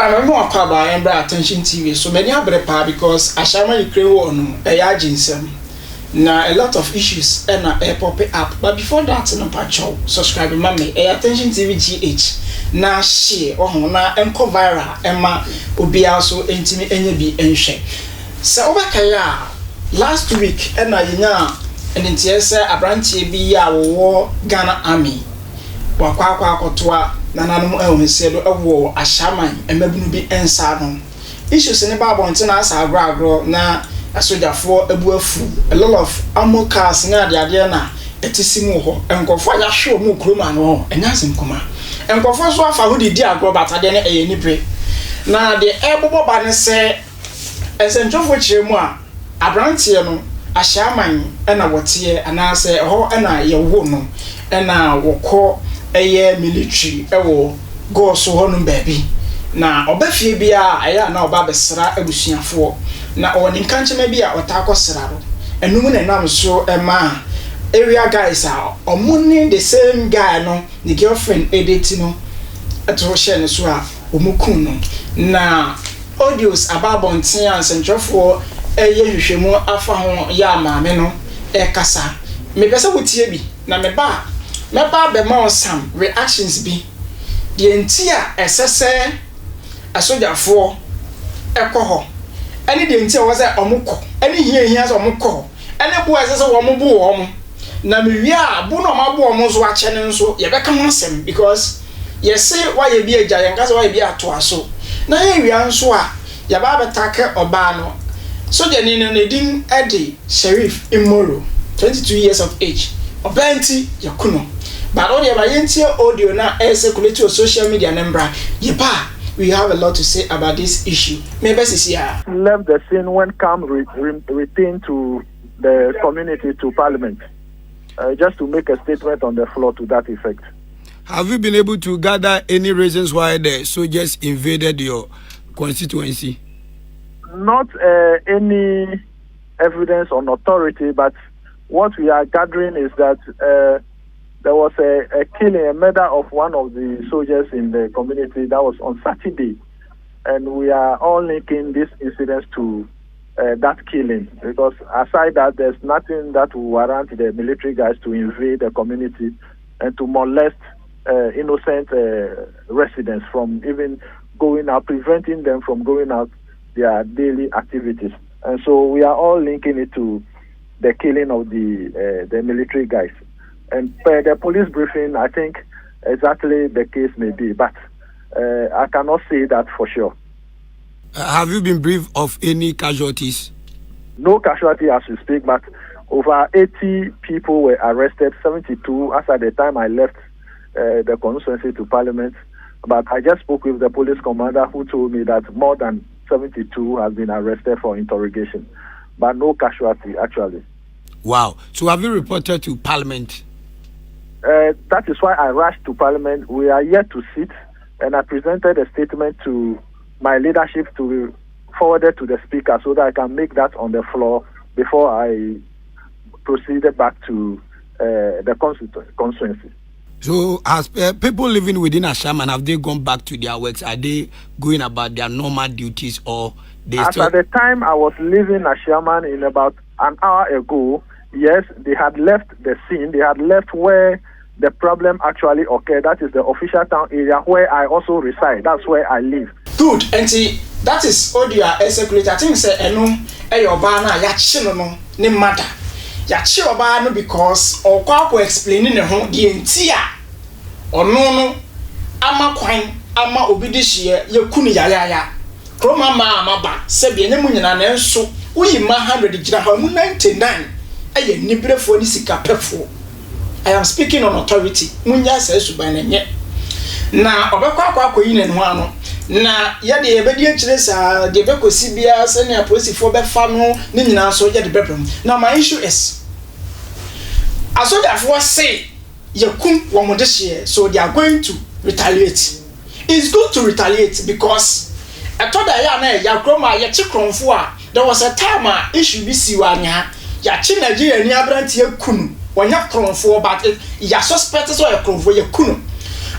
I'm more about attention TV. So many are because Ashaiman Arrɛstɛd a agency. Now a lot of issues and pop up. But before that, no patcho, subscribe mommy, attention TV GH. Now share na enko viral Emma obi also intimi enyebi enhwe. So obakaya last week and nya entie se abrantie bi ya wo Ghana Army. Wakwa akotoa nananom ehunse do ewo Ashaiman emabunu bi ensa no. Issues ne ba bonte na asa agro na asojafo ebuafu a lot of ammo cars na ade na etisimu ho enkofo ya hwe mu kroma no enyasim kuma enkofo so afa ho didi agro batade na eyenibre na de ebobo ba ne se esentofo kiremu a abrantie no Ashaiman na wotie anase ho na yewo no na wokọ eye military ewo go so ho no baabi na obafie bia aya na oba besra abusuafo na oni nkanchema bia otakosra ro enum na nam so ema area guys are omuni the same guy no the girlfriend edit no eto share ne so a omukun no na audios ababonten ansentwefo eye hwehwemu afa ho ya maame no kasa me pese wotie bi na me ba be ma some reactions bi de ntia esese asojafo ekoho ani de ntia wo se omukọ ani hia se omukọ ani bo esese wo mbu wo na mewia bu no mabo wo so ache ne nso ye beka mo asem because ye se wa ye bi agya ye nka se wa ye bi ato aso na ye wia nso a ye ba betake oba no so je ni ne din edi Sheriff Imoro 22 years of age obanti yakuno but all the yentie audio na circulate on social media number ye pa we have a lot to say about this issue. Maybe this year left the scene when Cam returned to the community to Parliament, just to make a statement on the floor to that effect. Have you been able to gather any reasons why the soldiers invaded your constituency? Not any evidence on authority, but what we are gathering is that there was a killing, a murder of one of the soldiers in the community. That was on Saturday. And we are all linking this incident to that killing. Because aside that, there's nothing that will warrant the military guys to invade the community and to molest innocent residents from even going out, preventing them from going out their daily activities. And so we are all linking it to the killing of the military guys. And per the police briefing, I think exactly the case may be, but I cannot say that for sure. Have you been briefed of any casualties? No casualty as we speak, but over 80 people were arrested, 72 as at the time I left the constituency to Parliament. But I just spoke with the police commander who told me that more than 72 have been arrested for interrogation, but no casualty actually. Wow. So have you reported to Parliament? That is why I rushed to Parliament. We are yet to sit, and I presented a statement to my leadership to be forwarded to the speaker so that I can make that on the floor before I proceeded back to the constituency. So as people living within Ashaiman, have they gone back to their works? Are they going about their normal duties, or they at the time I was leaving Ashaiman in about an hour ago? Yes, they had left the scene. They had left where the problem actually occurred. That is the official town area where I also reside. That's where I live. Good. And see, that is audio circulate. I think say eno eyoba na ya chi no ne matter. Ya chi oba no because okwa explaining ne ho de entia. Ono no ama kwan ama obi de hye yakunu ya. Kroma ma amaba se bi ne mu nyina na enso uyima 100 gira ha mu 99. Aye nibrefo ni sika pefo. I am speaking on authority. Munya say suban enye. Na obekwa akoyi ne no ano. Na ya de ebedi akire sa de bekosi bia se ne aposifo befa no ni nyina so ya de bebram. Now my issue is asodafo say yakum wo mo de hye, so they are going to retaliate. It's good to retaliate because atoda ya na ya kroma ya chikronfo a there was a time issue bi si wa nya ya chi Nigeria ni abranti yakunu wanya kronfo but ya suspect so ya kronfo yakunu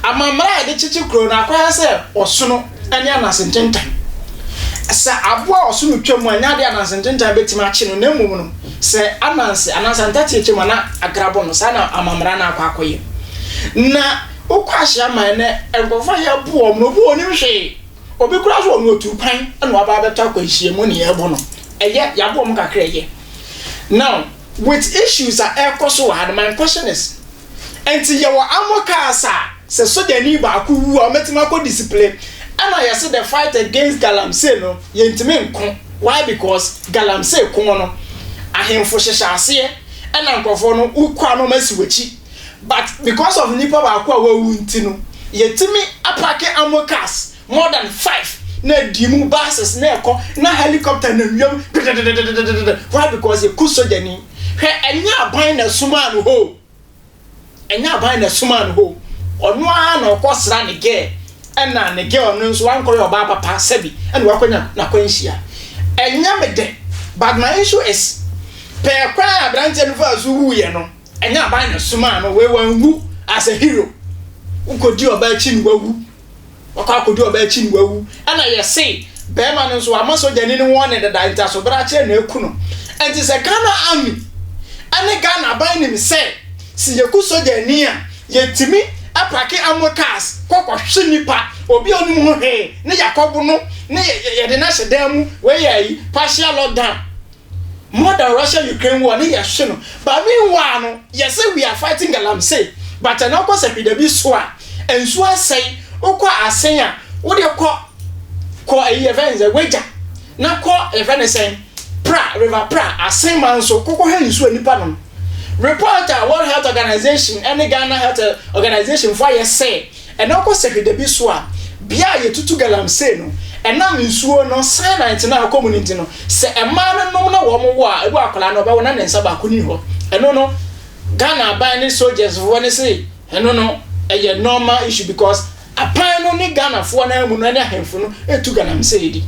amamra de chichi kro na kwa se osono ani anasententan sa aboa osunu twam anya de anasententan betima achi no na mum no se anansantati echema na agrabo no sa na amamra na akwakoye na okwahia man na enkofa ya buo no buo ni hwe obi kura so no otu kwan na aba beta kwahie mu ne yebo no eye ya buo mu kakra eye. Now with issues are ekoso had my question is enti ye wa amokasa se soja ni ba ku wu o metima ko discipline and I say the fight against Galamsey no ye ntime nko. Why? Because Galamsey ko no ahemfo hyehye and ankofo no ukwa no masiwachi, but because of nipa ba ko awu nti no ye timi apake amokas more than 5 na dimu buses na eko na helicopter na nwam. Why? Because ye ku soja ni hwe enya aban na suma no ho enya aban na suma no ho ono a na okosra ne ge ena ne ge ono nso wankọ yo ba papa sabi ena wakonya na kwanhia enya mede. But my issue is per kwa abrante no fa zu ye no enya aban na suma no we wanwu as a hero ukodi oba chi ni wawu wakọ akodi oba chi ni wawu ena ye say be ma no nso amaso jani ni won ne dada nta so bra che na eku no enti se Ghana army ane Ghana aban ni say si ye ku soja ni a ye timi apake amokas kokko hwe nipa obi onum ho he ne yakobo no ne ye de na hyedam we yi partial lockdown more than Russia Ukraine war ne ye hwe no. But meanwhile no ye say we are fighting Galamsey, but na ko sepidabi so a ensu asai okọ asen a wo de ko events weja na ko events pra river pra asen man so kokko he ensu nipa no. Reporter World Health Organization and the Ghana Health Organization for you say and now ko secretary so a bia ye tutu Galamsey no and na nsuo no sign na community no se e man no na wo mo wo a ebu akola no be wona ne nsa ba ko ni ho eno no Ghana ban ni soldiers for ne say eno no e normal issue because apan no ni Ghana fo na mu no ne ahemfo no etu Galamsey di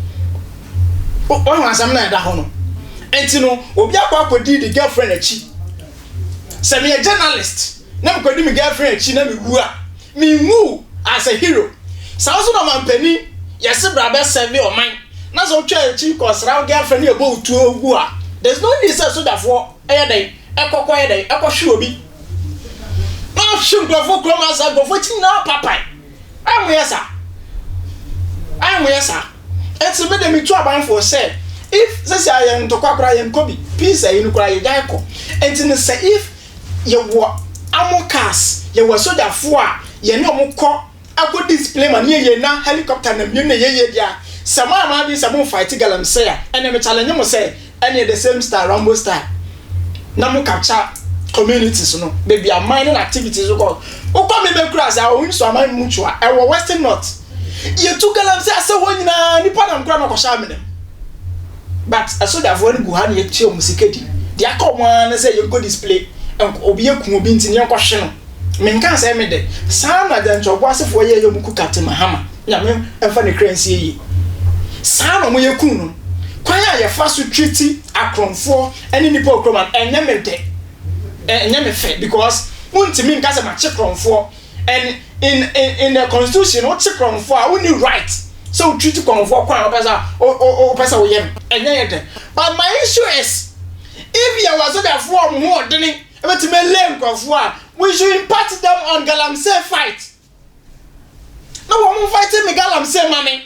o ho asam na da ho no enti no obi akodi the girlfriend achi. Say me a journalist. Na me kwadi me girlfriend chi na me wu a. Me wu as a hero. Sa so na man pani, yesi bra be serve o man. Na so twa chi cause ra girlfriend e bo tu ogu a. There's no need say so that for dey ekokọ dey ekohwe obi. Na hwe grofo kroma sa grofo chi na papa. Amu yesa. Enti me dem tu aban for say if say I am to kwakra yem kobi, peace ayi nkura ye dai ko. Enti ne say if ye wo amokas ye wo soja fo a ye ne omukọ akọ display man ye na helicopter na miem na ye dia sama ma bi sama fight Galamsey a ene me challenge mo say ene the same style Rambo style na mo capture communities no baby a mining activities ko me be cross a o so aman mutu a e wo western north ye tu Galamsey ase wo nyina nipa na nkura na ko sha menem but a soja fo ni gu ha na ye tie musikedi dia ko mo na say ye go display obi eku obi ntini enkohwe no menka say me de sa na de nchobo asefo ye ye muku Captain Mahama ya me emfa ne kransi yi sa na mo ye ku no kwan ya ye fa so treaty akronfo eni nipa okroman enye me de enye me fe because untimi nka say ma chekronfo and in the constitution what chekronfo a we need right so treaty konfo kwan o pesa wo ye enye ye de. But my issue is if you was there for more than we should impact them on Galamsey fight. No one fighting me Galamsey mommy.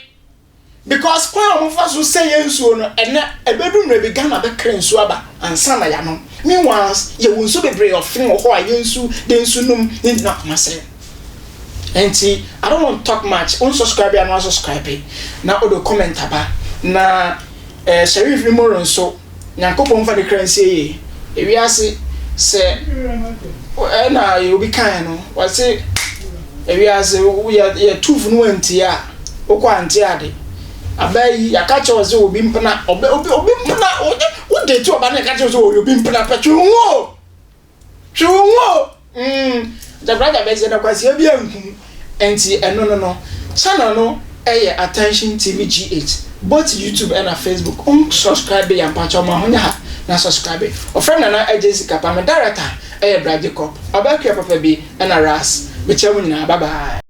Because kwa one first will say yensu no and a bedroom be Ghana be krensu aba and sana ya no. Meanwhile, you will so be brave of thing or yensu densu num in not myself. And see, I don't want to talk much. Unsubscribe and unsubscribe. Now odo comment aba na Sheriff Limoro so Nyankopon fa de kransie ewi ase se na you be kind no what say ewi ase we ya tufu no antia okwa antia de abai ya ka che oze obi mpena obi mpena o de tu oba na ka che oze obi mpena pa twuwo the brother be say na kwasi obi anku enti eno no channel no Attention Tvgh both YouTube and Facebook. Subscribe and patch on my na subscribe. O friend na agency kapa me director Brad Jacob. Abaki papa bi and a ras. Bye bye.